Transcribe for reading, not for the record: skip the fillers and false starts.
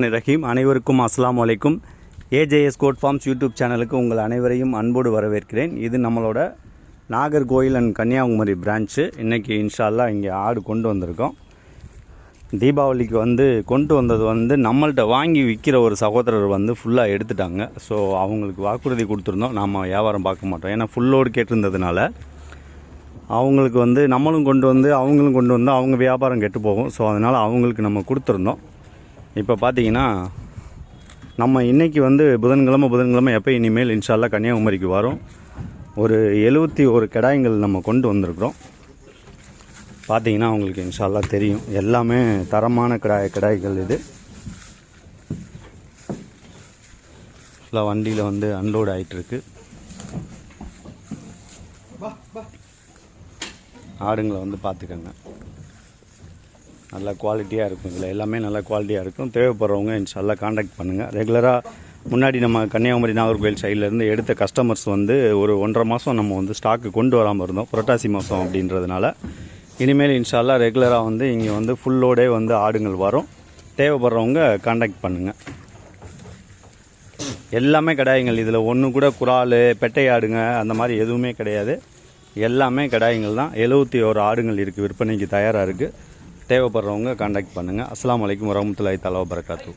ரஹீம் அனைவருக்கும் அஸ்ஸலாமு அலைக்கும். ஏஜேஎஸ் கோட் ஃபார்ம்ஸ் யூடியூப் சேனலுக்கு உங்கள் அனைவரையும் அன்போடு வரவேற்கிறேன். இது நம்மளோட நாகர்கோயில் அண்ட் கன்னியாகுமரி பிரான்ச்சு. இன்றைக்கி இன்ஷா அல்லாஹ் இங்கே ஆடு கொண்டு வந்திருக்கோம். தீபாவளிக்கு கொண்டு வந்தது நம்மள்கிட்ட வாங்கி விற்கிற ஒரு சகோதரர் ஃபுல்லாக எடுத்துட்டாங்க. ஸோ அவங்களுக்கு வாக்குறுதி கொடுத்துருந்தோம், நாம் வியாபாரம் பார்க்க மாட்டோம். ஏன்னா ஃபுல்லோடு கேட்டிருந்ததுனால அவங்களுக்கு நம்மளும் கொண்டு வந்து அவங்களும் கொண்டு வந்து அவங்க வியாபாரம் கெட்டு போகும். ஸோ அதனால் அவங்களுக்கு நம்ம கொடுத்துருந்தோம். இப்போ பார்த்தீங்கன்னா நம்ம இன்றைக்கி புதன்கிழமை எப்போ இனிமேல் இன்ஷா அல்லாஹ் கன்னியாகுமரிக்கு வரும். ஒரு 71 கிடாய்கள் நம்ம கொண்டு வந்திருக்கிறோம். பார்த்தீங்கன்னா அவங்களுக்கு இன்ஷா அல்லாஹ் தெரியும், எல்லாமே தரமான கிடாய்கள். இது ஃபுல்லாக வண்டியில் அன்லோடு ஆகிட்டுருக்கு. ஆடுங்களை பார்த்துக்கங்க, நல்ல குவாலிட்டியாக இருக்கும். இதில் எல்லாமே நல்ல குவாலிட்டியாக இருக்கும். தேவைப்படுறவங்க இன்ஷா அல்லாஹ் காண்டாக்ட் பண்ணுங்கள். ரெகுலராக முன்னாடி நம்ம கன்னியாகுமரி நாகர்கோயில் சைட்லேருந்து எடுத்த கஸ்டமர்ஸ் ஒரு 1.5 மாதம் நம்ம ஸ்டாக்கு கொண்டு வராமல் இருந்தோம், புரட்டாசி மாதம் அப்படின்றதுனால. இனிமேல் இன்ஷா அல்லாஹ் ரெகுலராக இங்கே ஃபுல்லோடே ஆடுங்கள் வரும். தேவைப்படுறவங்க காண்டாக்ட் பண்ணுங்கள். எல்லாமே கிடாய்கள். இதில் ஒன்று கூட குறால் பெட்டை ஆடுங்க அந்த மாதிரி எதுவுமே கிடையாது. எல்லாமே கிடாய்கள் தான். 71 ஆடுங்கள் இருக்குது, விற்பனைக்கு தயாராக இருக்குது. தேவைப்படுறவங்க காண்டாக்ட் பண்ணுங்கள். அஸ்ஸலாமு அலைக்கும் வரஹ்மத்துல்லாஹி தஆலா வபரகாத்துஹு.